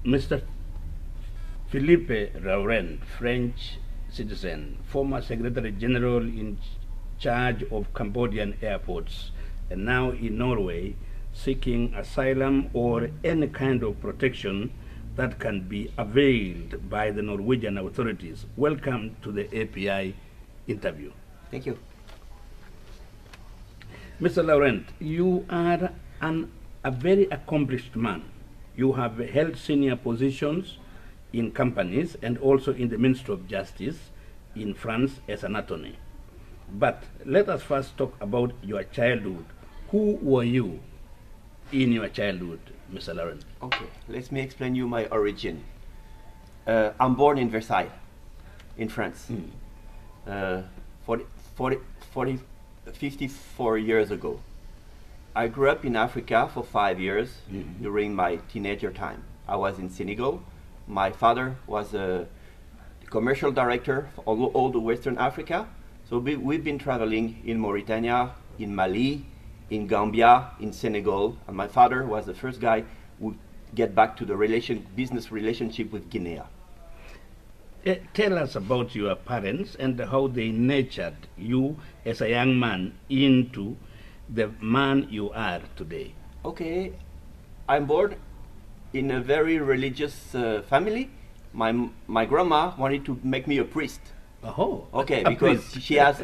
Mr. Philippe Laurent, French citizen, former Secretary General in charge of Cambodian airports, and now in Norway, seeking asylum or any kind of protection that can be availed by the Norwegian authorities. Welcome to the API interview. Thank you. Mr. Laurent, you are a very accomplished man. You have held senior positions in companies and also in the Ministry of Justice in France as an attorney. But let us first talk about your childhood. Who were you in your childhood, Mr. Laurent? Okay, let me explain you my origin. I'm born in Versailles, in France, 54 years ago. I grew up in Africa for 5 years during my teenager time. I was in Senegal. My father was a commercial director for all the Western Africa. So we've been traveling in Mauritania, in Mali, in Gambia, in Senegal, and my father was the first guy who get back to the business relationship with Guinea. Tell us about your parents and how they nurtured you as a young man into the man you are today. Okay, I'm born in a very religious family. My grandma wanted to make me a priest. Oh, okay, because she has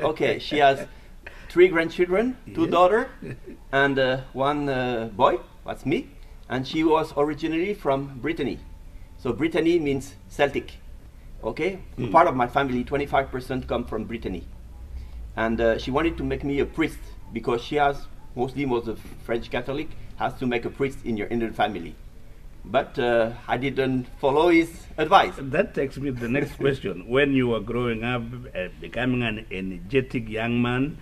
3 grandchildren, 2 daughters, and 1 boy. That's me. And she was originally from Brittany. So Brittany means Celtic. Okay, part of my family, 25% come from Brittany, and she wanted to make me a priest because she was a French Catholic, has to make a priest in the family. But I didn't follow his advice. That takes me to the next question. When you were growing up, becoming an energetic young man,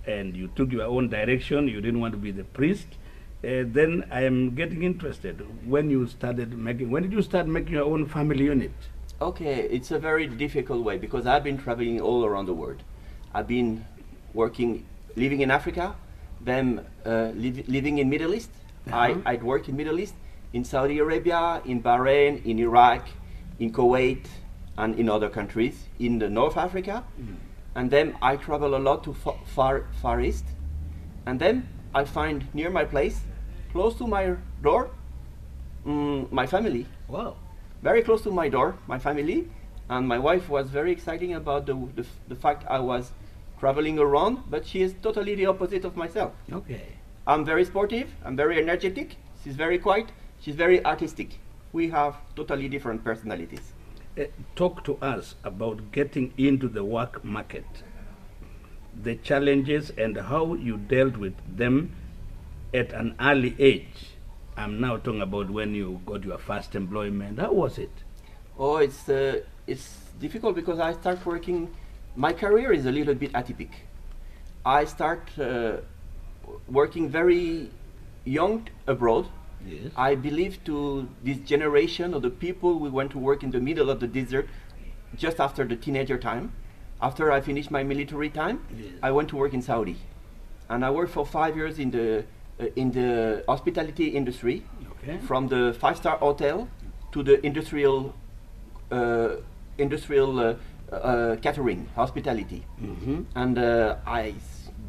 and you took your own direction, you didn't want to be the priest, then I am getting interested. When you started making, when did you start making your own family unit? Okay, it's a very difficult way because I've been traveling all around the world. I've been living in Africa, then living in Middle East. I'd worked in Middle East, in Saudi Arabia, in Bahrain, in Iraq, in Kuwait, and in other countries, in the North Africa. And then I travel a lot to Far East. And then I find near my place, close to my door, my family. Wow. Very close to my door, my family. And my wife was very excited about the fact I was traveling around, but she is totally the opposite of myself. Okay. I'm very sportive, I'm very energetic, she's very quiet, she's very artistic. We have totally different personalities. Talk to us about getting into the work market, the challenges and how you dealt with them at an early age. I'm now talking about when you got your first employment. How was it? Oh, it's difficult because I start working. My career is a little bit atypical. I start working very young abroad. Yes. I believe to this generation of the people we went to work in the middle of the desert just after the teenager time. After I finished my military time, yes, I went to work in Saudi. And I worked for 5 years in the hospitality industry, okay, from the 5-star hotel to the industrial catering, hospitality. And I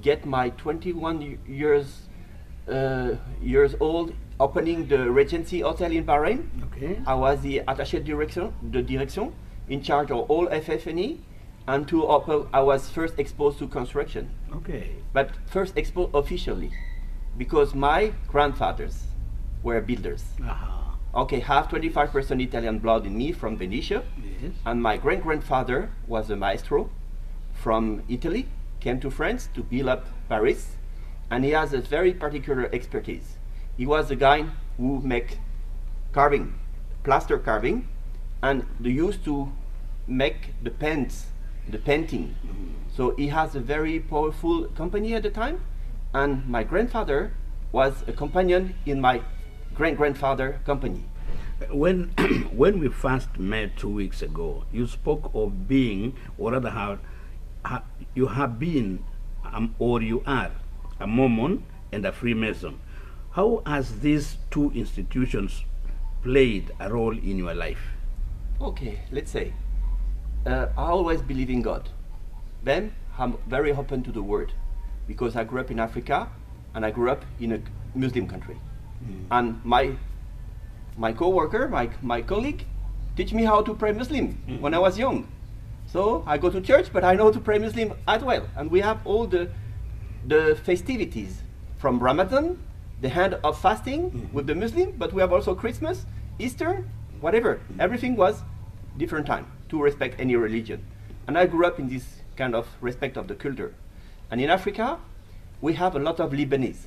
get my 21 years old opening the Regency Hotel in Bahrain. Okay. I was the attaché de direction in charge of all FF&E, and I was first exposed to construction. Okay. But first exposed officially, because my grandfathers were builders. Okay, have 25% Italian blood in me from Venetia, yes, and my great-grandfather was a maestro from Italy, came to France to build up Paris, and he has a very particular expertise. He was the guy who make carving, plaster carving, and they used to make the paints, the painting. So he has a very powerful company at the time, and my grandfather was a companion in my great-grandfather company. When we first met 2 weeks ago, you spoke of being, or rather you have been, or you are, a Mormon and a Freemason. How has these two institutions played a role in your life? Okay, let's say, I always believe in God. Then I'm very open to the word, because I grew up in Africa and I grew up in a Muslim country. And my co-worker, my colleague, teach me how to pray Muslim when I was young. So I go to church, but I know to pray Muslim as well. And we have all the festivities from Ramadan, the hand of fasting with the Muslim, but we have also Christmas, Easter, whatever. Everything was different time to respect any religion. And I grew up in this kind of respect of the culture. And in Africa, we have a lot of Lebanese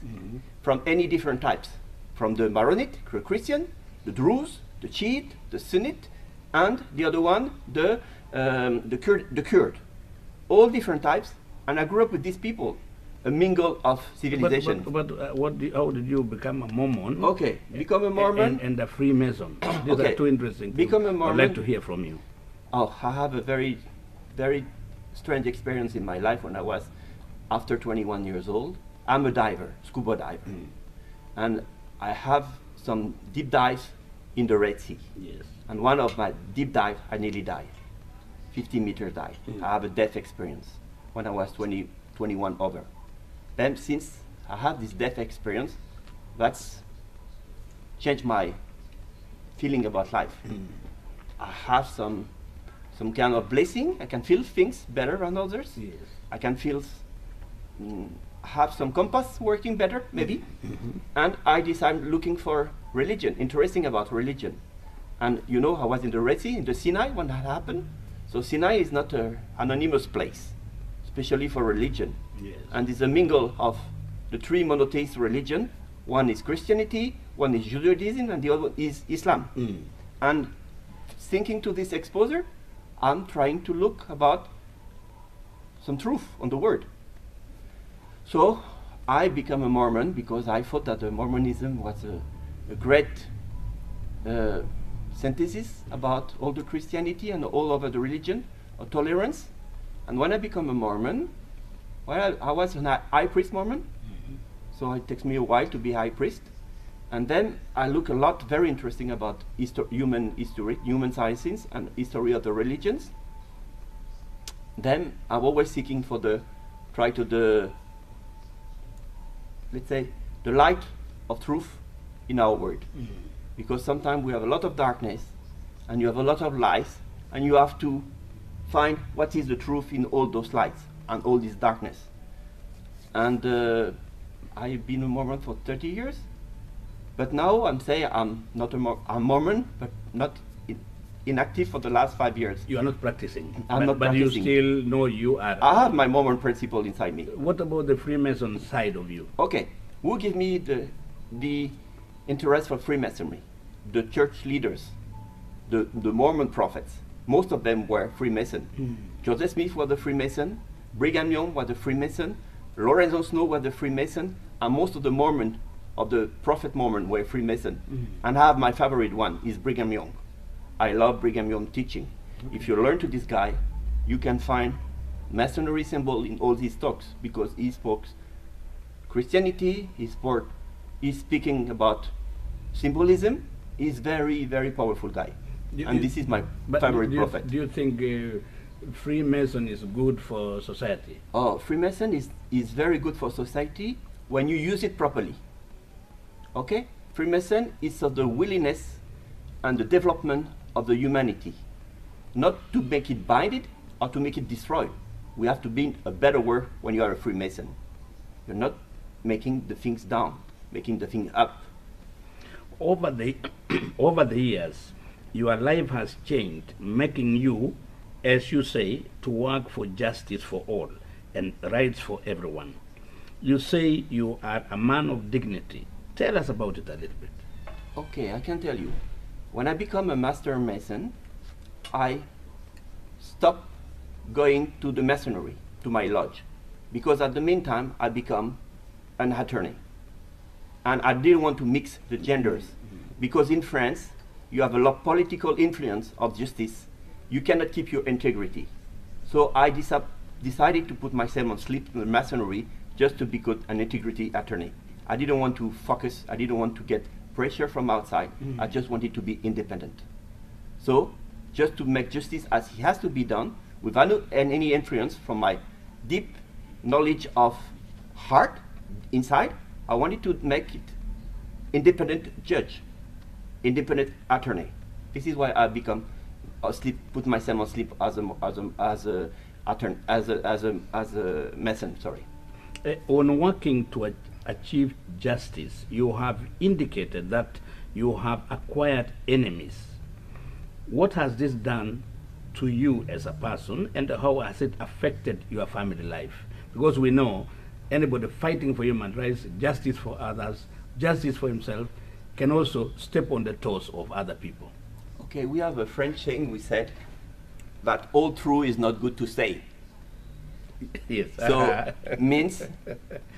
from any different types, from the Maronite, Christian, the Druze, the Shiite, the Sunnite, and the other one, the Kurd. All different types, and I grew up with these people, a mingle of civilization. How did you become a Mormon? Okay, become a Mormon. And a Freemason. These are two interesting things. Become a Mormon. I'd like to hear from you. Oh, I have a very, very strange experience in my life when I was after 21 years old. I'm a diver, scuba diver. And I have some deep dives in the Red Sea. Yes. And one of my deep dives, I nearly died. 50-meter dive. I have a death experience when I was 21 over. Then since I have this death experience, that's changed my feeling about life. I have some kind of blessing. I can feel things better than others. Yes. I can feel have some compass working better, maybe. And I decided looking for religion, interesting about religion. And you know, I was in the Red Sea, in the Sinai when that happened. So Sinai is not an anonymous place, especially for religion. Yes. And it's a mingle of the three monotheist religion. One is Christianity, one is Judaism, and the other is Islam. And thinking to this exposure, I'm trying to look about some truth on the word. So I became a Mormon because I thought that Mormonism was a great synthesis about all the Christianity and all over the religion of tolerance. And when I became a Mormon, well, I was a high priest Mormon, so it takes me a while to be high priest. And then I look a lot very interesting about human history, human sciences, and history of the religions. Then I'm always seeking for let's say, the light of truth in our world. Because sometimes we have a lot of darkness, and you have a lot of lies, and you have to find what is the truth in all those lights and all this darkness. And I've been a Mormon for 30 years, but now I'm saying I'm not I'm Mormon, but not inactive for the last 5 years. You are not practicing. I'm not but practicing. You still know you are. I have my Mormon principle inside me. What about the Freemason side of you? Okay, who give me the interest for Freemasonry? The church leaders, the Mormon prophets. Most of them were Freemason. Joseph Smith was a Freemason, Brigham Young was a Freemason, Lorenzo Snow was a Freemason, and most of the Mormon, of the prophet Mormon, were Freemason. And I have my favorite one, is Brigham Young. I love Brigham Young teaching. If you learn to this guy, you can find Masonry symbol in all his talks, because he spoke Christianity, he's speaking about symbolism. He's very, very powerful guy. And this is my favorite prophet. Do you think Freemason is good for society? Oh, Freemason is very good for society when you use it properly. Okay? Freemason is of the willingness and the development of the humanity. Not to make it binded or to make it destroyed. We have to be a better world when you are a Freemason. You're not making the things down, making the thing up. Over the years, your life has changed, making you, as you say, to work for justice for all and rights for everyone. You say you are a man of dignity. Tell us about it a little bit. Okay, I can tell you. When I become a master mason, I stopped going to the masonry, to my lodge, because at the meantime I become an attorney. And I didn't want to mix the genders, because in France, you have a lot of political influence of justice. You cannot keep your integrity. So I decided to put myself on sleep in the masonry just to be good an integrity attorney. I didn't want to focus, I didn't want to get pressure from outside. I just wanted to be independent. So, just to make justice as it has to be done, without any influence from my deep knowledge of heart inside, I wanted to make it independent judge, independent attorney. This is why I become put myself on sleep as a mason. Sorry. On working to achieve justice, you have indicated that you have acquired enemies. What has this done to you as a person, and how has it affected your family life? Because we know anybody fighting for human rights, justice for others, justice for himself, can also step on the toes of other people. Okay, we have a French saying, we said that all true is not good to say. Yes. So means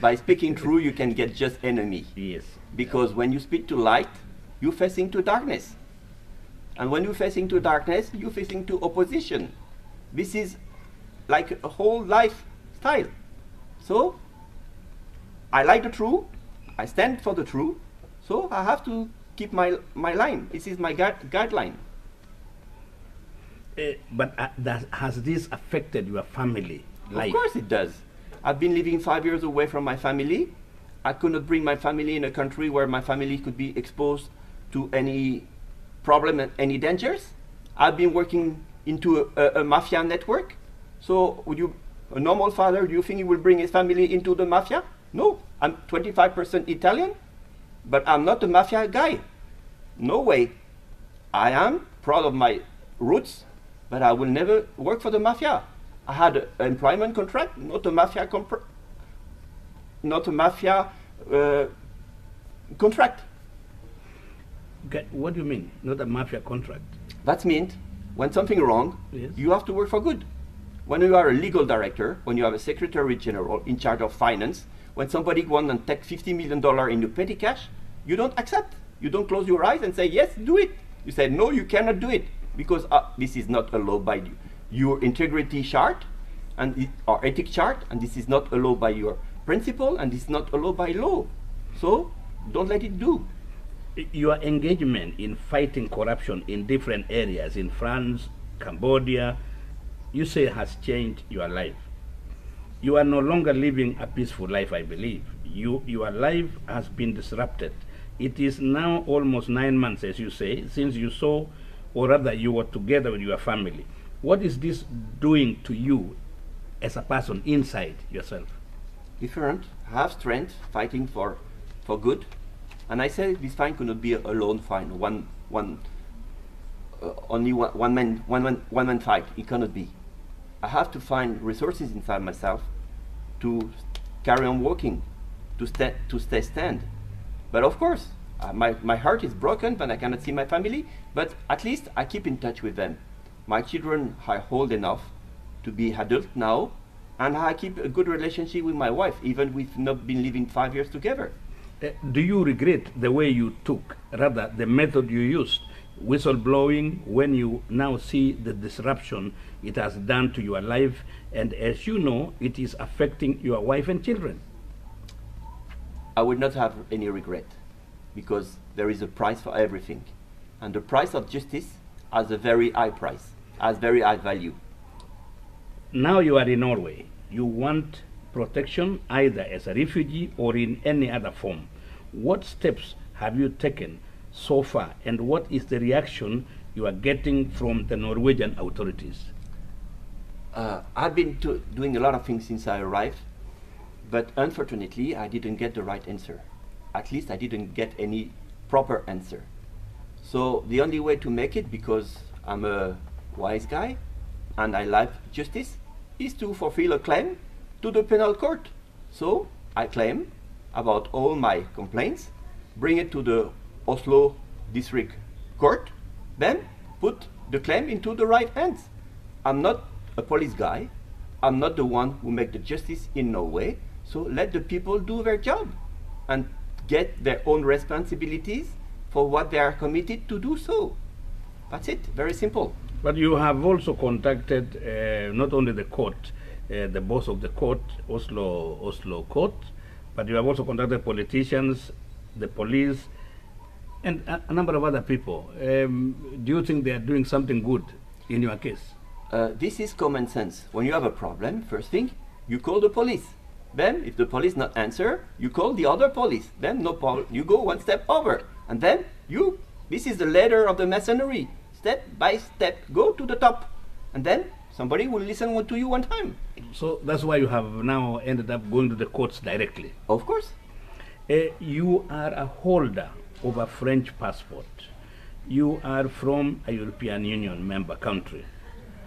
by speaking true you can get just enemy. Yes. Because when you speak to light, you're facing to darkness. And when you're facing to darkness, you're facing to opposition. This is like a whole lifestyle. So I like the truth, I stand for the truth, so I have to keep my line. This is my guideline. But has this affected your family life? Of course it does. I've been living 5 years away from my family. I could not bring my family in a country where my family could be exposed to any problem and any dangers. I've been working into a mafia network. So would you, a normal father, do you think he will bring his family into the mafia? No, I'm 25% Italian, but I'm not a mafia guy. No way. I am proud of my roots, but I will never work for the mafia. I had an employment contract, not a mafia contract. Okay, what do you mean, not a mafia contract? That means when something wrong, yes, you have to work for good. When you are a legal director, when you have a secretary general in charge of finance, when somebody wants to take $50 million in your petty cash, you don't accept. You don't close your eyes and say, yes, do it. You say, no, you cannot do it, because this is not allowed by your integrity chart and or ethic chart, and this is not allowed by your principle, and this is not allowed by law. So don't let it do. Your engagement in fighting corruption in different areas in France, Cambodia, you say has changed your life. You are no longer living a peaceful life, I believe. Your life has been disrupted. It is now almost 9 months, as you say, since you saw, or rather you were together with your family. What is this doing to you as a person inside yourself? Different. I have strength fighting for good. And I said this fight could not be a lone fight, only one man fight. It cannot be. I have to find resources inside myself to carry on working, to stay stand. But of course, my heart is broken when I cannot see my family, but at least I keep in touch with them. My children are old enough to be adult now, and I keep a good relationship with my wife, even we've not been living 5 years together. Do you regret the way you took, rather the method you used, whistleblowing, when you now see the disruption it has done to your life, and as you know, it is affecting your wife and children? I would not have any regret, because there is a price for everything. And the price of justice has a very high price, has very high value. Now you are in Norway. You want protection either as a refugee or in any other form. What steps have you taken so far, and what is the reaction you are getting from the Norwegian authorities? I've been doing a lot of things since I arrived, but unfortunately I didn't get the right answer. At least I didn't get any proper answer. So the only way to make it, because I'm a wise guy and I love justice, is to fulfill a claim to the penal court. So I claim about all my complaints, bring it to the Oslo district court, then put the claim into the right hands. I'm not a police guy. I'm not the one who make the justice in Norway. So let the people do their job and get their own responsibilities for what they are committed to do so. That's it, very simple. But you have also contacted not only the court, the boss of the court, Oslo court, but you have also contacted politicians, the police. And a number of other people. Do you think they are doing something good in your case? This is common sense. When you have a problem, first thing, you call the police. Then, if the police not answer, you call the other police. Then, you go one step over. And then, this is the ladder of the masonry. Step by step, go to the top. And then, somebody will listen to you one time. So, that's why you have now ended up going to the courts directly? Of course. You are a holder of a French passport. You are from a European Union member country.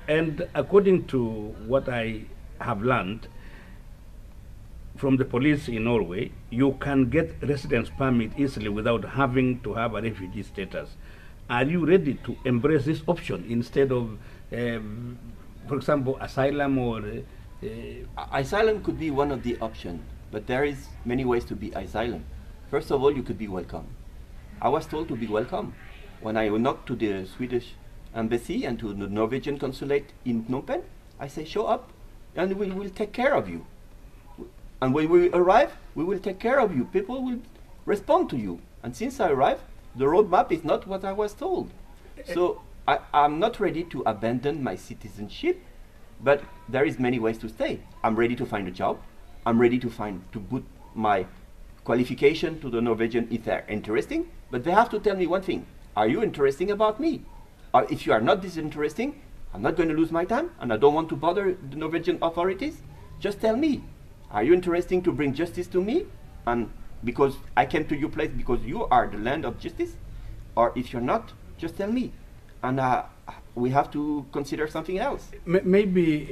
And according to what I have learned from the police in Norway, you can get residence permit easily without having to have a refugee status. Are you ready to embrace this option instead of, for example, asylum or... Asylum could be one of the options, but there is many ways to be asylum. First of all, you could be welcome. I was told to be welcome. When I knocked to the Swedish embassy and to the Norwegian consulate in Phnom Penh, I say, show up and we will take care of you. And when we arrive, we will take care of you. People will respond to you. And since I arrived, the roadmap is not what I was told. So I'm not ready to abandon my citizenship, but there is many ways to stay. I'm ready to find a job. I'm ready to put my qualification to the Norwegian if they're interesting, but they have to tell me one thing. Are you interesting about me? Or if you are not disinteresting, I'm not going to lose my time and I don't want to bother the Norwegian authorities. Just tell me. Are you interesting to bring justice to me? And because I came to your place because you are the land of justice? Or if you're not, just tell me. And we have to consider something else. Maybe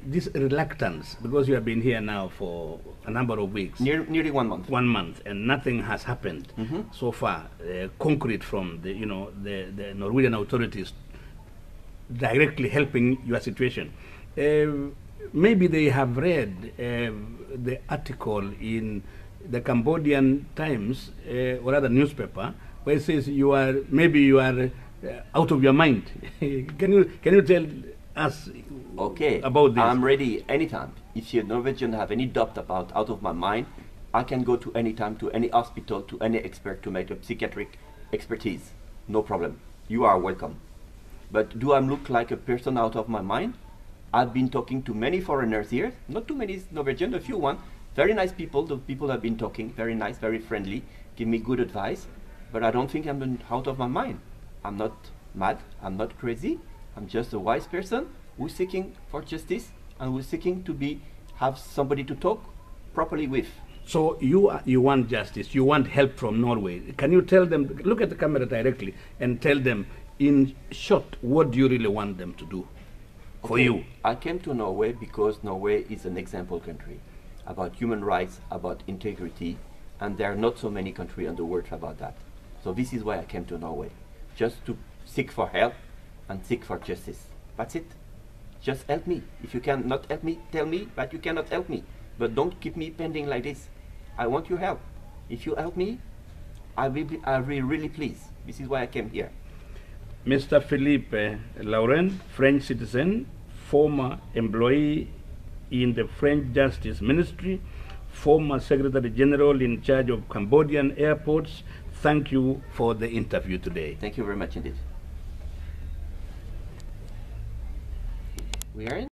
this reluctance, because you have been here now for a number of weeks. Nearly 1 month. 1 month, and nothing has happened so far, concrete from the, the Norwegian authorities directly helping your situation. Maybe they have read the article in the Cambodian Times or other newspaper where it says you are out of your mind. Can you tell us about this? I'm ready anytime. If you Norwegian have any doubt about out of my mind, I can go to any time to any hospital, to any expert to make a psychiatric expertise. No problem. You are welcome. But do I look like a person out of my mind? I've been talking to many foreigners here, not too many Norwegian, a few one. Very nice people, the people I've been talking, very nice, very friendly, give me good advice, but I don't think I'm out of my mind. I'm not mad, I'm not crazy, I'm just a wise person who's seeking for justice and who's seeking to have somebody to talk properly with. So you want justice, you want help from Norway. Can you tell them, look at the camera directly and tell them in short, what do you really want them to do for you? I came to Norway because Norway is an example country about human rights, about integrity, and there are not so many countries in the world about that. So this is why I came to Norway, just to seek for help and seek for justice. That's it. Just help me. If you cannot help me, tell me that you cannot help me. But don't keep me pending like this. I want your help. If you help me, I'll be really pleased. This is why I came here. Mr. Philippe Laurent, French citizen, former employee in the French Justice Ministry, former Secretary General in charge of Cambodian Airports. Thank you for the interview today. Thank you very much indeed. We are in.